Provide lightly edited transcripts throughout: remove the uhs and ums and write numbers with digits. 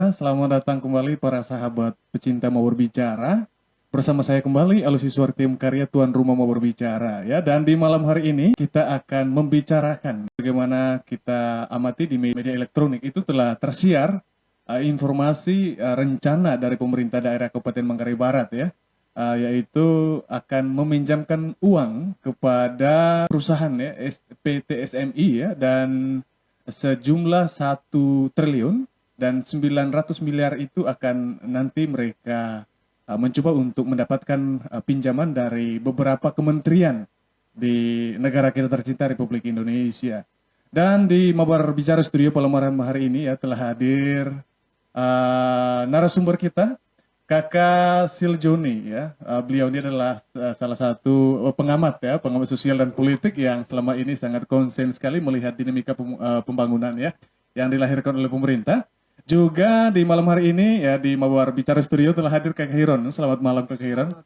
Selamat datang kembali para sahabat pecinta mau berbicara. Bersama saya kembali Alusi Tim Karya Tuan Rumah mau berbicara ya. Dan di malam hari ini kita akan membicarakan bagaimana kita amati di media elektronik itu telah tersiar informasi rencana dari pemerintah daerah Kabupaten Manggarai Barat ya. Yaitu akan meminjamkan uang kepada perusahaan ya PT SMI ya, dan sejumlah 1 triliun dan 900 miliar itu akan nanti mereka mencoba untuk mendapatkan pinjaman dari beberapa kementerian di negara kita tercinta Republik Indonesia. Dan di Mabar Bicara Studio pada malam hari ini ya telah hadir narasumber kita, Kakak Siljoni ya. Beliau ini adalah salah satu pengamat ya, pengamat sosial dan politik yang selama ini sangat konsen sekali melihat dinamika pembangunan ya yang dilahirkan oleh pemerintah. Juga di malam hari ini ya di Mawar Bicara Studio telah hadir Kakak Hiron. Selamat malam Kakak Hiron.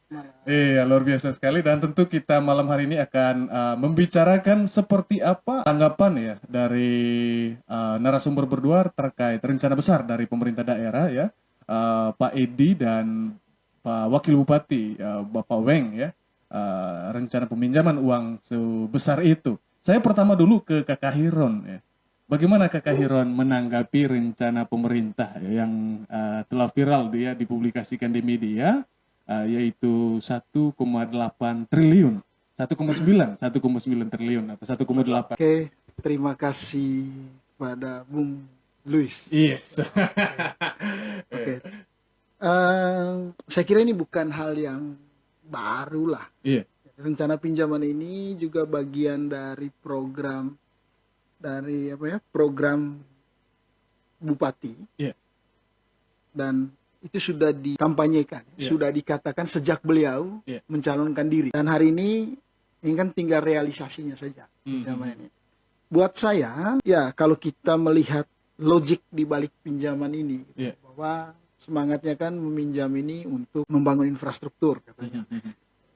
Iya, luar biasa sekali. Dan tentu kita malam hari ini akan membicarakan seperti apa tanggapan ya dari narasumber berdua terkait rencana besar dari pemerintah daerah ya, Pak Edi dan Pak Wakil Bupati Bapak Weng ya, rencana peminjaman uang sebesar itu. Saya pertama dulu ke Kakak Hiron ya. Bagaimana Kakak Hiron menanggapi rencana pemerintah yang telah viral dia dipublikasikan di media, yaitu 1,8 triliun, 1,9 triliun atau 1,8. Oke, terima kasih pada Bung Luis. Yes. Oke. Saya kira ini bukan hal yang baru lah. Iya. Rencana pinjaman ini juga bagian dari program program Bupati. Iya. Dan itu sudah dikampanyekan, sudah dikatakan sejak beliau mencalonkan diri. Dan hari ini kan tinggal realisasinya saja pinjaman ini. Buat saya, ya kalau kita melihat logik di balik pinjaman ini, bahwa semangatnya kan meminjam ini untuk membangun infrastruktur katanya.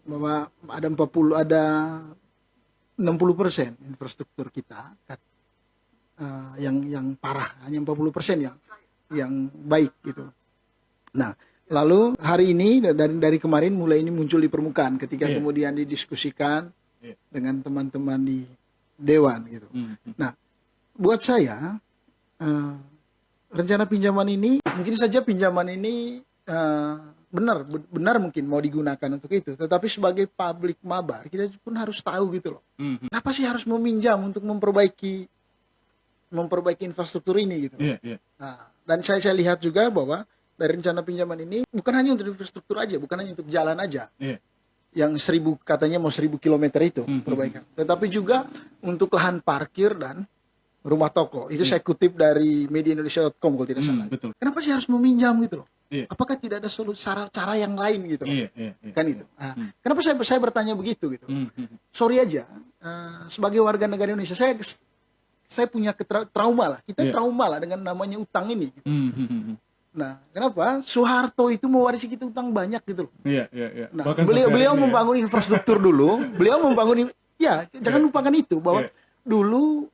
Bahwa ada 60% infrastruktur kita yang parah, hanya 40% yang baik gitu. Nah, lalu hari ini dari kemarin mulai ini muncul di permukaan ketika kemudian didiskusikan dengan teman-teman di dewan gitu. Nah, buat saya rencana pinjaman ini mungkin saja pinjaman ini benar mungkin mau digunakan untuk itu, tetapi sebagai public mabar kita pun harus tahu gitu loh. Kenapa sih harus meminjam untuk memperbaiki infrastruktur ini gitu. Nah, dan saya lihat juga bahwa dari rencana pinjaman ini bukan hanya untuk infrastruktur aja, bukan hanya untuk jalan aja. Yang katanya mau 1.000 kilometer itu perbaikan, tetapi juga untuk lahan parkir dan rumah toko. Itu saya kutip dari mediaindonesia.com kalau tidak salah. Betul. Kenapa sih harus meminjam gitu loh? Apakah tidak ada cara yang lain gitu loh? Kan itu. Nah, kenapa saya bertanya begitu gitu? Sorry aja, sebagai warga negara Indonesia saya punya trauma lah. Kita trauma lah dengan namanya utang ini. Gitu. Nah, kenapa? Soeharto itu mewarisi kita utang banyak gitu loh. Nah, beliau membangun infrastruktur dulu. Beliau membangun, jangan lupakan itu bahwa dulu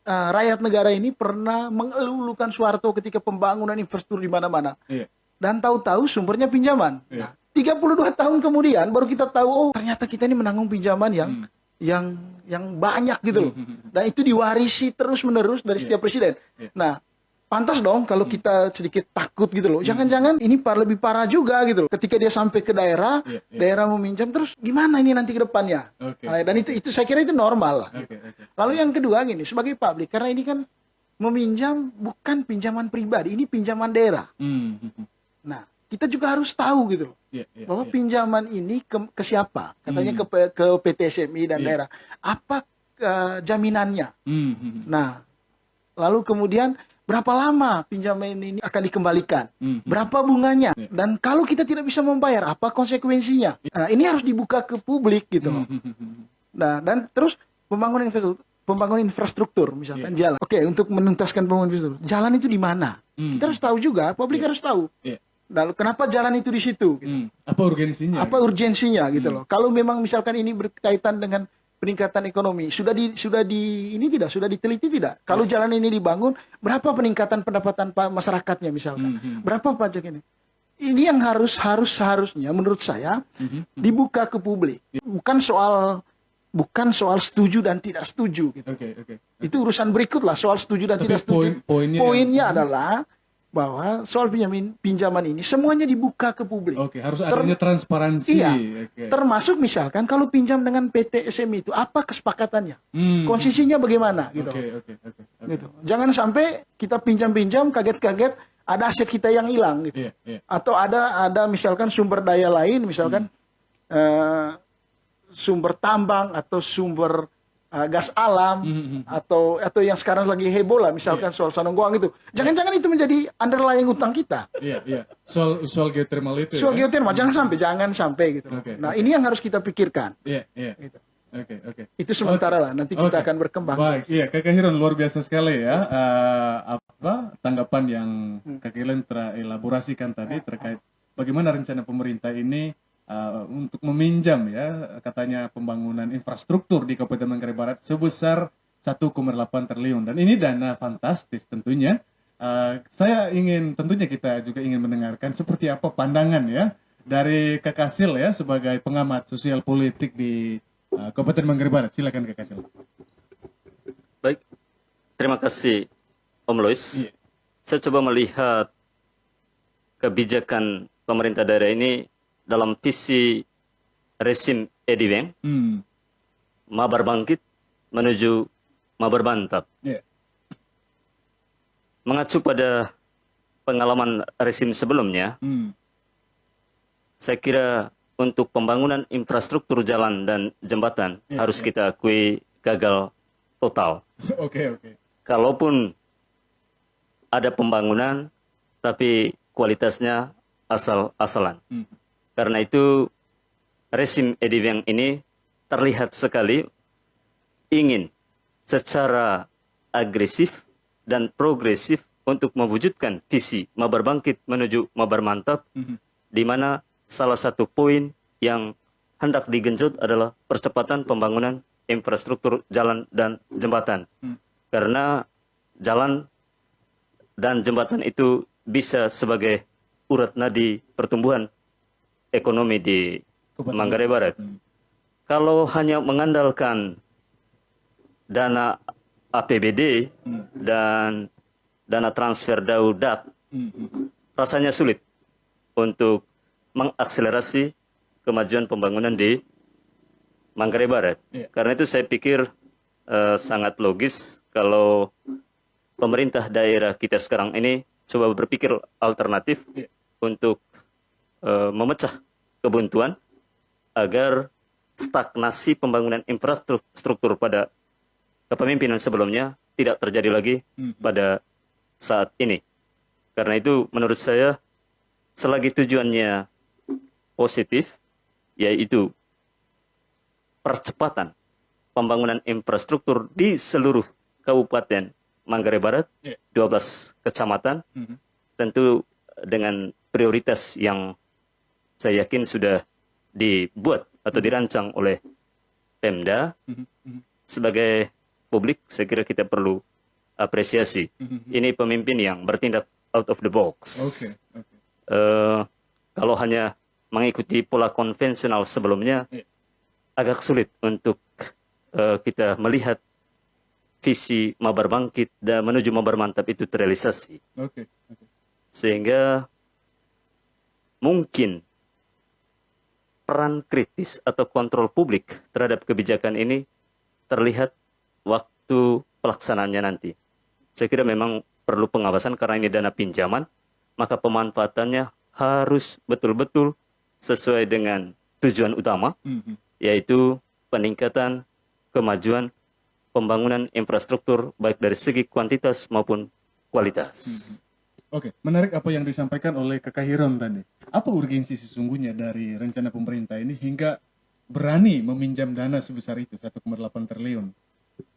rakyat negara ini pernah mengeluh-elukan Soeharto ketika pembangunan infrastruktur di mana-mana. Dan tahu-tahu sumbernya pinjaman. Nah, 32 tahun kemudian baru kita tahu, oh ternyata kita ini menanggung pinjaman yang banyak gitu loh. Dan itu diwarisi terus-menerus dari setiap presiden. Nah, pantas dong kalau kita sedikit takut gitu loh. Jangan-jangan ini lebih parah juga gitu loh. Ketika dia sampai ke daerah, daerah meminjam, terus gimana ini nanti ke depannya? Dan itu saya kira itu normal lah. Lalu yang kedua gini, sebagai publik, karena ini kan meminjam bukan pinjaman pribadi, ini pinjaman daerah. Nah, kita juga harus tahu gitu loh. Bahwa pinjaman ini ke siapa? Katanya ke PT SMI dan daerah. Apa jaminannya? Nah, lalu kemudian berapa lama pinjaman ini akan dikembalikan? Berapa bunganya? Dan kalau kita tidak bisa membayar, apa konsekuensinya? Nah, ini harus dibuka ke publik gitu loh. Nah, dan terus pembangunan infrastruktur misalkan jalan. Oke, untuk menuntaskan pembangunan infrastruktur. Jalan itu di mana? Kita harus tahu juga, publik harus tahu. Lalu kenapa jalan itu di situ? Gitu. Apa urgensinya? Apa urgensinya gitu loh? Kalau memang misalkan ini berkaitan dengan peningkatan ekonomi sudah diteliti tidak? Kalau jalan ini dibangun, berapa peningkatan pendapatan masyarakatnya misalkan? Berapa pajak ini? Ini yang harusnya menurut saya dibuka ke publik. Bukan soal setuju dan tidak setuju gitu. Itu urusan berikut lah, soal setuju dan tidak setuju. Poinnya adalah bahwa soal pinjaman ini semuanya dibuka ke publik. Harus adanya transparansi. Iya. Termasuk misalkan kalau pinjam dengan PT SMI itu apa kesepakatannya? Konsisinya bagaimana gitu. Gitu. Jangan sampai kita pinjam-pinjam kaget-kaget ada aset kita yang hilang gitu. Atau ada misalkan sumber daya lain misalkan sumber tambang atau sumber gas alam atau yang sekarang lagi heboh lah misalkan soal Sanonggoang itu. Jangan-jangan itu menjadi underlying utang kita. Soal geothermal itu. Soal geothermal jangan sampai gitu. Nah, ini yang harus kita pikirkan. Gitu. Itu sementara lah, nanti kita akan berkembang. Baik, Kakak Hiron luar biasa sekali ya. Tanggapan yang Kakak Hiron terelaborasikan tadi terkait bagaimana rencana pemerintah ini untuk meminjam ya katanya pembangunan infrastruktur di Kabupaten Manggarai Barat sebesar 1,8 triliun dan ini dana fantastis tentunya. Tentunya kita juga ingin mendengarkan seperti apa pandangan ya dari Kak Kasil ya sebagai pengamat sosial politik di Kabupaten Manggarai Barat. Silakan Kak Kasil. Baik, terima kasih Om Lois. Saya coba melihat kebijakan pemerintah daerah ini dalam visi resim Ediweng, Mabar Bangkit menuju Mabar Mantap. Mengacu pada pengalaman resim sebelumnya, saya kira untuk pembangunan infrastruktur jalan dan jembatan harus kita akui gagal total. Kalaupun ada pembangunan, tapi kualitasnya asal-asalan. Karena itu resim Ediweng ini terlihat sekali ingin secara agresif dan progresif untuk mewujudkan visi Mabar Bangkit menuju Mabar Mantap, di mana salah satu poin yang hendak digenjot adalah percepatan pembangunan infrastruktur jalan dan jembatan. Karena jalan dan jembatan itu bisa sebagai urat nadi pertumbuhan ekonomi di Manggarai Barat. Kalau hanya mengandalkan dana APBD dan dana transfer DAUDAP, rasanya sulit untuk mengakselerasi kemajuan pembangunan di Manggarai Barat. Karena itu saya pikir sangat logis kalau pemerintah daerah kita sekarang ini coba berpikir alternatif untuk memecah kebuntuan agar stagnasi pembangunan infrastruktur pada kepemimpinan sebelumnya tidak terjadi lagi pada saat ini. Karena itu menurut saya selagi tujuannya positif, yaitu percepatan pembangunan infrastruktur di seluruh Kabupaten Manggarai Barat, 12 kecamatan, tentu dengan prioritas yang saya yakin sudah dibuat atau dirancang oleh Pemda. Sebagai publik, saya kira kita perlu apresiasi. Ini pemimpin yang bertindak out of the box. Kalau hanya mengikuti pola konvensional sebelumnya, agak sulit untuk kita melihat visi Mabar Bangkit dan menuju Mabar Mantap itu terrealisasi. Sehingga mungkin peran kritis atau kontrol publik terhadap kebijakan ini terlihat waktu pelaksanaannya nanti. Saya kira memang perlu pengawasan karena ini dana pinjaman, maka pemanfaatannya harus betul-betul sesuai dengan tujuan utama, yaitu peningkatan kemajuan pembangunan infrastruktur baik dari segi kuantitas maupun kualitas. Menarik apa yang disampaikan oleh Kakak Hiron tadi. Apa urgensi sesungguhnya dari rencana pemerintah ini hingga berani meminjam dana sebesar itu, 1,8 triliun,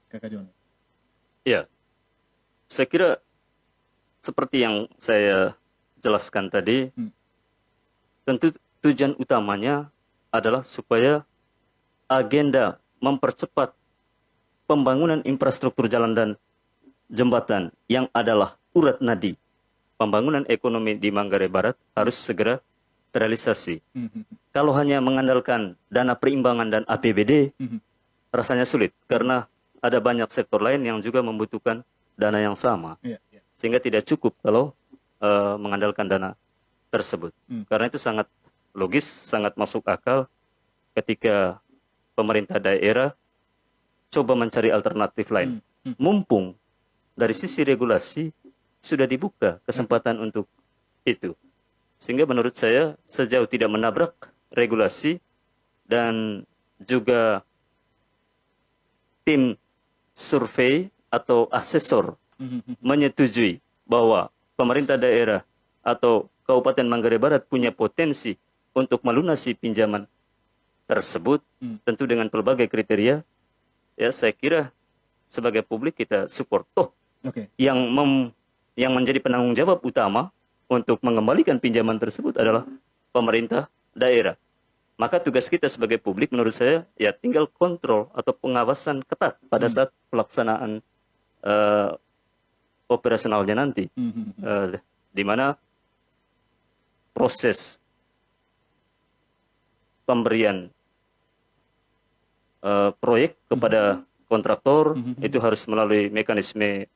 Kakak Jono? Ya, saya kira seperti yang saya jelaskan tadi, tentu tujuan utamanya adalah supaya agenda mempercepat pembangunan infrastruktur jalan dan jembatan yang adalah urat nadi pembangunan ekonomi di Manggarai Barat harus segera terrealisasi. Kalau hanya mengandalkan dana perimbangan dan APBD, rasanya sulit karena ada banyak sektor lain yang juga membutuhkan dana yang sama, sehingga tidak cukup kalau mengandalkan dana tersebut. Karena itu sangat logis, sangat masuk akal ketika pemerintah daerah coba mencari alternatif lain. Mumpung dari sisi regulasi sudah dibuka kesempatan untuk itu. Sehingga menurut saya sejauh tidak menabrak regulasi dan juga tim survei atau asesor menyetujui bahwa pemerintah daerah atau Kabupaten Manggarai Barat punya potensi untuk melunasi pinjaman tersebut, tentu dengan berbagai kriteria, ya saya kira sebagai publik kita support. Yang menjadi penanggung jawab utama untuk mengembalikan pinjaman tersebut adalah pemerintah daerah. Maka tugas kita sebagai publik menurut saya ya tinggal kontrol atau pengawasan ketat pada saat pelaksanaan operasionalnya nanti, di mana proses pemberian proyek kepada kontraktor itu harus melalui mekanisme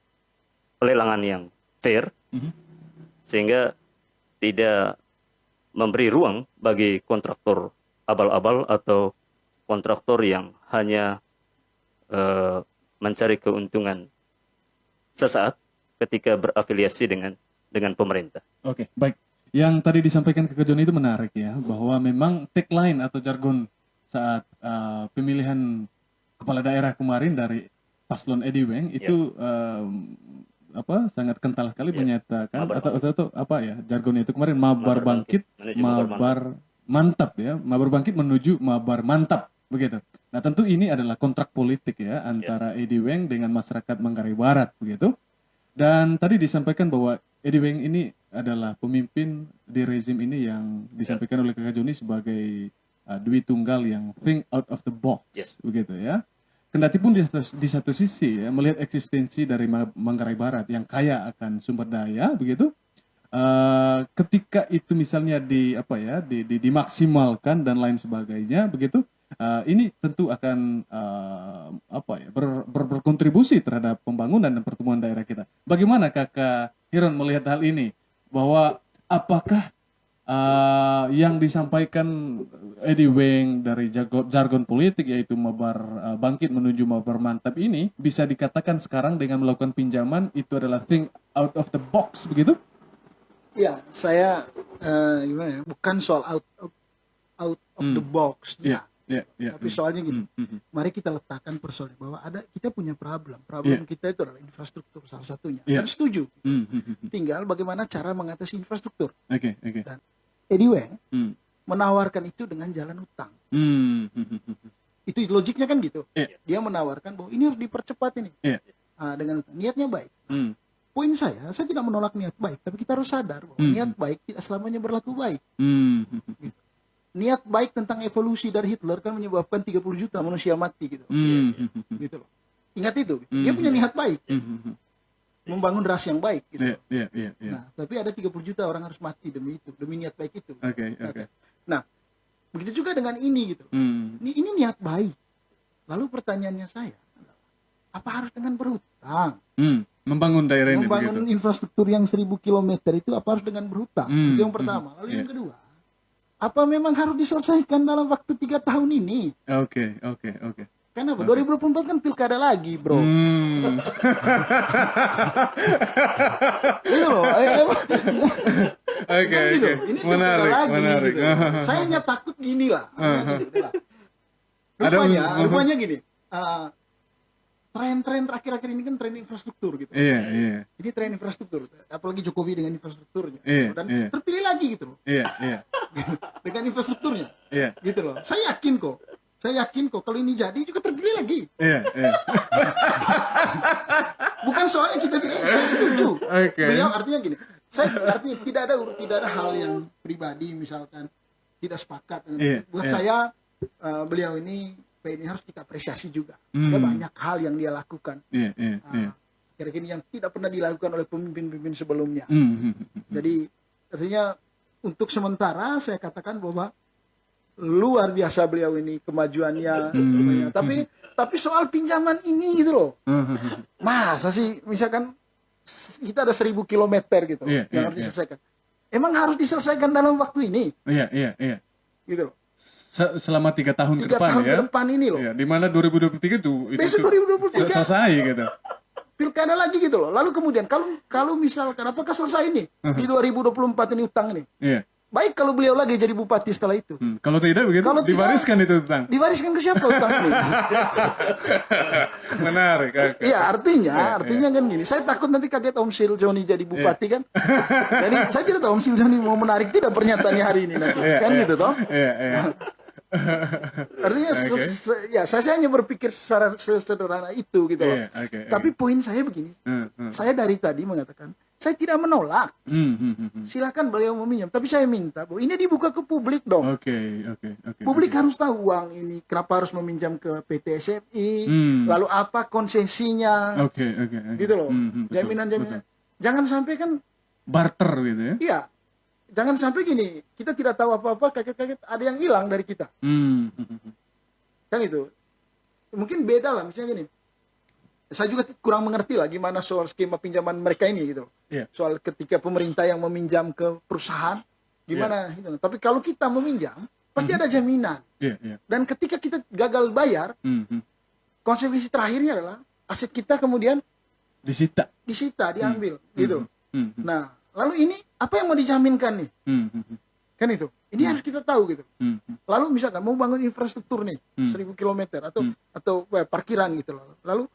pelelangan yang fair, sehingga tidak memberi ruang bagi kontraktor abal-abal atau kontraktor yang hanya mencari keuntungan sesaat ketika berafiliasi dengan pemerintah. Oke, baik. Yang tadi disampaikan ke Joni itu menarik ya, bahwa memang tagline atau jargon saat pemilihan kepala daerah kemarin dari paslon Edi Weng itu sangat kental sekali menyatakan atau apa ya jargonnya itu kemarin mabar bangkit, mabar mantap ya, mabar bangkit menuju mabar mantap begitu. Nah tentu ini adalah kontrak politik ya antara Edi Weng dengan masyarakat Manggarai Barat begitu. Dan tadi disampaikan bahwa Edi Weng ini adalah pemimpin di rezim ini yang disampaikan oleh Kakak Joni sebagai Dwi Tunggal yang think out of the box begitu ya. Kendati pun di satu sisi ya, melihat eksistensi dari Manggarai Barat yang kaya akan sumber daya begitu, ketika itu misalnya dimaksimalkan dan lain sebagainya begitu, ini tentu akan berkontribusi terhadap pembangunan dan pertumbuhan daerah kita. Bagaimana Kakak Hiron melihat hal ini, bahwa apakah yang disampaikan Edi Weng dari jargon politik yaitu mabar bangkit menuju mabar mantap ini bisa dikatakan sekarang dengan melakukan pinjaman itu adalah think out of the box begitu? Ya, saya gimana ya? Bukan soal out of the box. Tapi soalnya gini, mari kita letakkan persoalan bahwa kita punya problem kita itu adalah infrastruktur salah satunya. Dan setuju. Tinggal bagaimana cara mengatasi infrastruktur. Dan Edi Weng menawarkan itu dengan jalan utang. Itu logiknya kan gitu. Dia menawarkan bahwa ini harus dipercepat ini. Dengan utang. Niatnya baik. Poin saya tidak menolak niat baik, tapi kita harus sadar bahwa niat baik tidak selamanya berlaku baik. Gitu. Niat baik tentang evolusi dari Hitler kan menyebabkan 30 juta manusia mati gitu. Gitu loh. Ingat itu. Dia punya niat baik. Membangun ras yang baik gitu. Nah, tapi ada 30 juta orang harus mati demi itu, demi niat baik itu. Nah, begitu juga dengan ini gitu. Ini niat baik. Lalu pertanyaannya saya, apa harus dengan berhutang? Membangun daerah ini. Membangun infrastruktur yang 1000 km itu apa harus dengan berhutang? Itu yang pertama. Lalu yang kedua, apa memang harus diselesaikan dalam waktu 3 tahun ini? Oke. Kenapa? 2024 kan pilkada lagi, bro. Itu loh. Gitu. Ini pilkada lagi. Gitu. Saya hanya takut gini lah. Rupanya gini. Tren-tren terakhir-akhir ini kan tren infrastruktur gitu. Ini tren infrastruktur. Apalagi Jokowi dengan infrastrukturnya. Dan terpilih lagi gitu loh. Dengan infrastrukturnya. Gitu loh. Saya yakin kok kalau ini jadi juga terpilih lagi. Bukan soalnya kita tidak setuju. Beliau artinya gini. Artinya tidak ada hal yang pribadi misalkan tidak sepakat. Buat saya beliau ini ini harus kita apresiasi juga. Ada banyak hal yang dia lakukan. Kira-kira yang tidak pernah dilakukan oleh pemimpin-pemimpin sebelumnya. Jadi artinya untuk sementara saya katakan bahwa luar biasa beliau ini kemajuannya. Tapi soal pinjaman ini gitu loh. Masa sih misalkan kita ada 1.000 kilometer gitu yang harus diselesaikan. Emang harus diselesaikan dalam waktu ini? Gitu loh. Selama 3 tahun ke 3 depan tahun ya. ke depan ini loh. Di mana 2023 itu Besok 2023 selesai gitu. Pilkada lagi gitu loh. Lalu kemudian kalau misalkan apakah selesai ini di 2024 ini utang ini? Baik kalau beliau lagi jadi bupati setelah itu. Kalau tidak begitu, Kalau diwariskan itu utang. Diwariskan ke siapa utang ini? Menarik. Iya, artinya kan gini. Saya takut nanti kaget Om Sil Joni jadi bupati kan. Jadi saya tidak tahu Om Sil Joni mau menarik tidak pernyataannya hari ini nanti. Kan gitu toh? Artinya saya hanya berpikir secara sederhana itu gitu loh. Tapi poin saya begini. Saya dari tadi mengatakan saya tidak menolak. Silakan beliau meminjam, tapi saya minta bahwa ini dibuka ke publik dong. Publik harus tahu uang ini kenapa harus meminjam ke PT SMI, lalu apa konsesinya. Gitu loh. Jaminan-jaminan. Jangan sampai kan barter gitu ya. Iya. Jangan sampai gini, kita tidak tahu apa-apa, kaget-kaget ada yang hilang dari kita. Kan itu. Mungkin beda lah, misalnya gini. Saya juga kurang mengerti lah gimana soal skema pinjaman mereka ini gitu loh. Soal ketika pemerintah yang meminjam ke perusahaan, gimana gitu. Tapi kalau kita meminjam, pasti ada jaminan. Dan ketika kita gagal bayar, konsekuensi terakhirnya adalah aset kita kemudian disita, diambil gitu loh. Nah, lalu ini apa yang mau dijaminkan nih? Kan itu. Ini harus kita tahu gitu. Lalu misalkan mau bangun infrastruktur nih 1.000 kilometer atau parkiran gitu loh. Lalu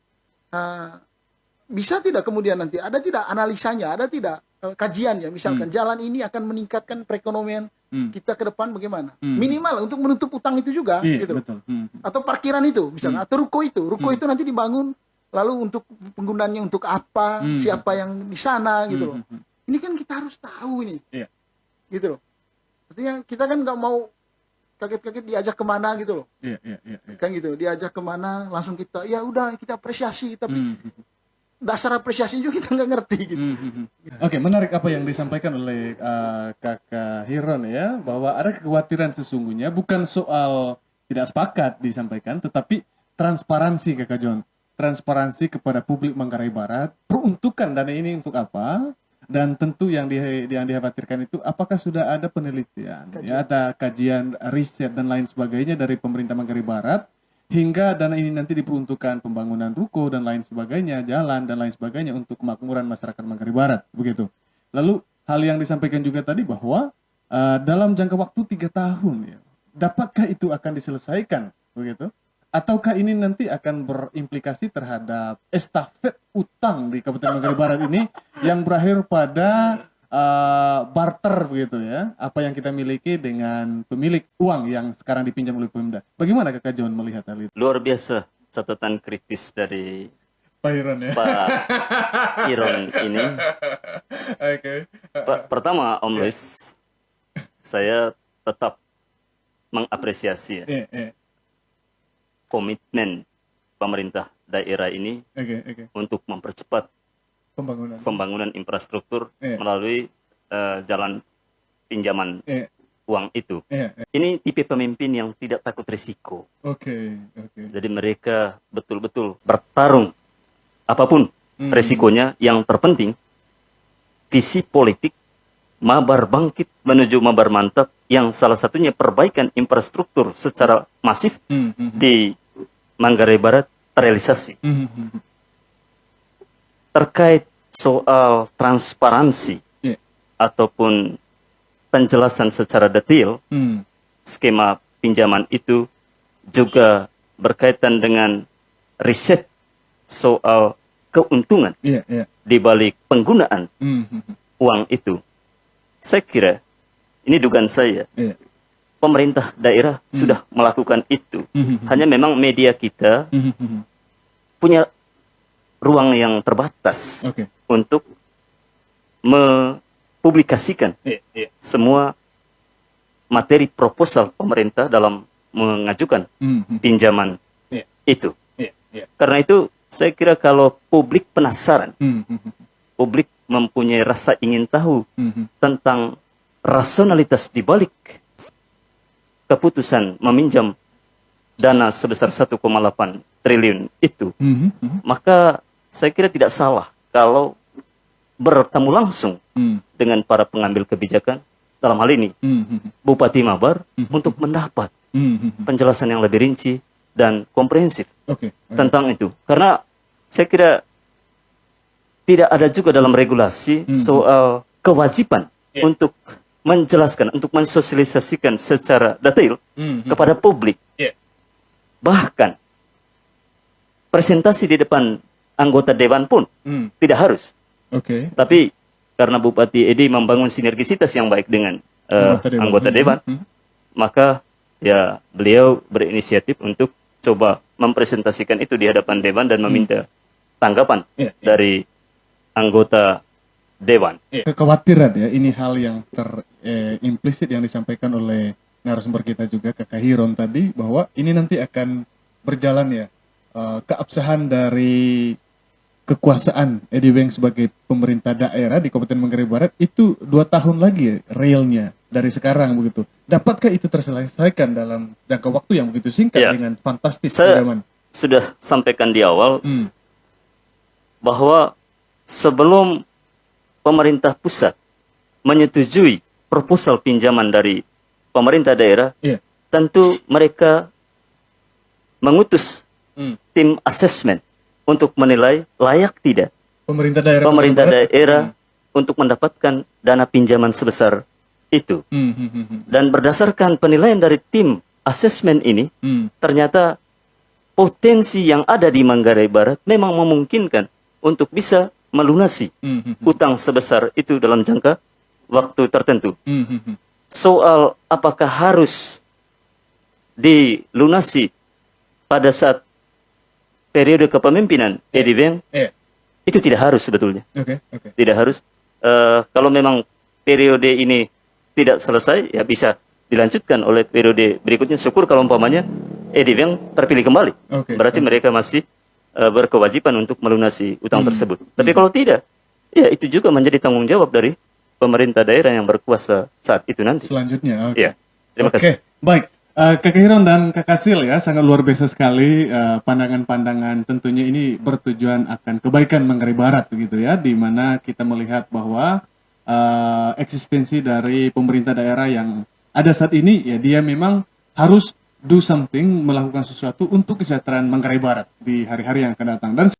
bisa tidak kemudian nanti ada tidak analisanya, ada tidak kajiannya, misalkan jalan ini akan meningkatkan perekonomian kita ke depan bagaimana? Minimal untuk menutup utang itu juga gitu. Atau parkiran itu misalkan atau ruko itu nanti dibangun lalu untuk penggunaannya untuk apa, siapa yang di sana gitu loh. Ini kan kita harus tahu ini. Gitu loh. Artinya kita kan nggak mau kaget-kaget diajak kemana gitu loh. Kan gitu, diajak kemana langsung kita ya udah kita apresiasi, tapi dasar apresiasi juga kita nggak ngerti gitu. Oke, menarik apa yang disampaikan oleh Kakak Hiron ya, bahwa ada kekhawatiran sesungguhnya bukan soal tidak sepakat disampaikan, tetapi transparansi Kakak John, transparansi kepada publik Manggarai Barat, peruntukan dana ini untuk apa? Dan tentu yang dikhawatirkan itu apakah sudah ada penelitian, ya, ada kajian riset dan lain sebagainya dari pemerintah Manggarai Barat hingga dana ini nanti diperuntukkan pembangunan ruko dan lain sebagainya, jalan dan lain sebagainya untuk kemakmuran masyarakat Manggarai Barat, begitu. Lalu hal yang disampaikan juga tadi bahwa dalam jangka waktu 3 tahun, ya, dapatkah itu akan diselesaikan, begitu? Ataukah ini nanti akan berimplikasi terhadap estafet utang di Kabupaten Manggarai Barat ini yang berakhir pada barter begitu ya, apa yang kita miliki dengan pemilik uang yang sekarang dipinjam oleh Pemda. Bagaimana Kakak John melihat hal itu? Luar biasa catatan kritis dari Pak Hiron ya. Pak Hiron ini. Pertama Om Luis, saya tetap mengapresiasi komitmen pemerintah daerah ini untuk mempercepat pembangunan infrastruktur melalui jalan pinjaman uang itu. Ini tipe pemimpin yang tidak takut risiko. Jadi mereka betul-betul bertarung apapun risikonya. Yang terpenting visi politik Mabar Bangkit menuju Mabar Mantap, yang salah satunya perbaikan infrastruktur secara masif di Manggarai Barat terrealisasi. Terkait soal transparansi ataupun penjelasan secara detail skema pinjaman itu juga berkaitan dengan riset soal keuntungan di balik penggunaan uang itu. Saya kira, ini dugaan saya, pemerintah daerah sudah melakukan itu. Hanya memang media kita punya ruang yang terbatas untuk mempublikasikan semua materi proposal pemerintah dalam mengajukan Mhm. pinjaman Iya. itu. Iya, iya. Karena itu saya kira kalau publik penasaran, Mhm. publik mempunyai rasa ingin tahu Mhm. tentang rasionalitas di balik keputusan meminjam dana sebesar 1,8 triliun itu, Mhm. Mhm. maka saya kira tidak salah kalau bertemu langsung Mhm. dengan para pengambil kebijakan, dalam hal ini Mhm. Bupati Mabar, untuk mendapat Mhm. penjelasan yang lebih rinci dan komprehensif Oke. tentang itu. Karena saya kira tidak ada juga dalam regulasi soal kewajiban untuk menjelaskan, untuk mensosialisasikan secara detail kepada publik. Iya. Bahkan presentasi di depan anggota dewan pun tidak harus. Oke. Tapi karena Bupati Edi membangun sinergisitas yang baik dengan anggota dewan, maka ya beliau berinisiatif untuk coba mempresentasikan itu di hadapan dewan dan meminta tanggapan Iya, iya. dari anggota dewan. Kekhawatiran ya, ini hal yang implisit yang disampaikan oleh narasumber kita juga, Kakak Hiron tadi, bahwa ini nanti akan berjalan ya, keabsahan dari kekuasaan Edi Weng sebagai pemerintah daerah di Kabupaten Manggarai Barat itu 2 tahun lagi ya, realnya dari sekarang begitu. Dapatkah itu terselesaikan dalam jangka waktu yang begitu singkat Ya. dengan fantastis Saya pinjaman? sudah sampaikan di awal Hmm. bahwa sebelum pemerintah pusat menyetujui proposal pinjaman dari pemerintah daerah, Iya. tentu mereka mengutus tim assessment untuk menilai layak tidak Pemerintah daerah pemerintah Manggarai Barat- daerah untuk mendapatkan dana pinjaman sebesar itu. Dan berdasarkan penilaian dari tim assessment ini, ternyata potensi yang ada di Manggarai Barat memang memungkinkan untuk bisa melunasi utang sebesar itu dalam jangka waktu tertentu. Soal apakah harus dilunasi pada saat periode kepemimpinan Edi Weng, Iya. itu tidak harus sebetulnya. Oke, oke. Tidak harus. Kalau memang periode ini tidak selesai, ya bisa dilanjutkan oleh periode berikutnya. Syukur kalau umpamanya Edi Weng terpilih kembali. Oke, Berarti mereka masih berkewajiban untuk melunasi utang tersebut. Tapi kalau tidak, ya itu juga menjadi tanggung jawab dari pemerintah daerah yang berkuasa saat itu nanti. Selanjutnya, oke. Ya, terima Oke, kasih. baik. Kakak Hiron dan Kakak Sil ya, sangat luar biasa sekali pandangan-pandangan, tentunya ini bertujuan akan kebaikan Manggarai Barat begitu ya, di mana kita melihat bahwa eksistensi dari pemerintah daerah yang ada saat ini ya, dia memang harus do something, melakukan sesuatu untuk kesejahteraan Manggarai Barat di hari-hari yang akan datang. Dan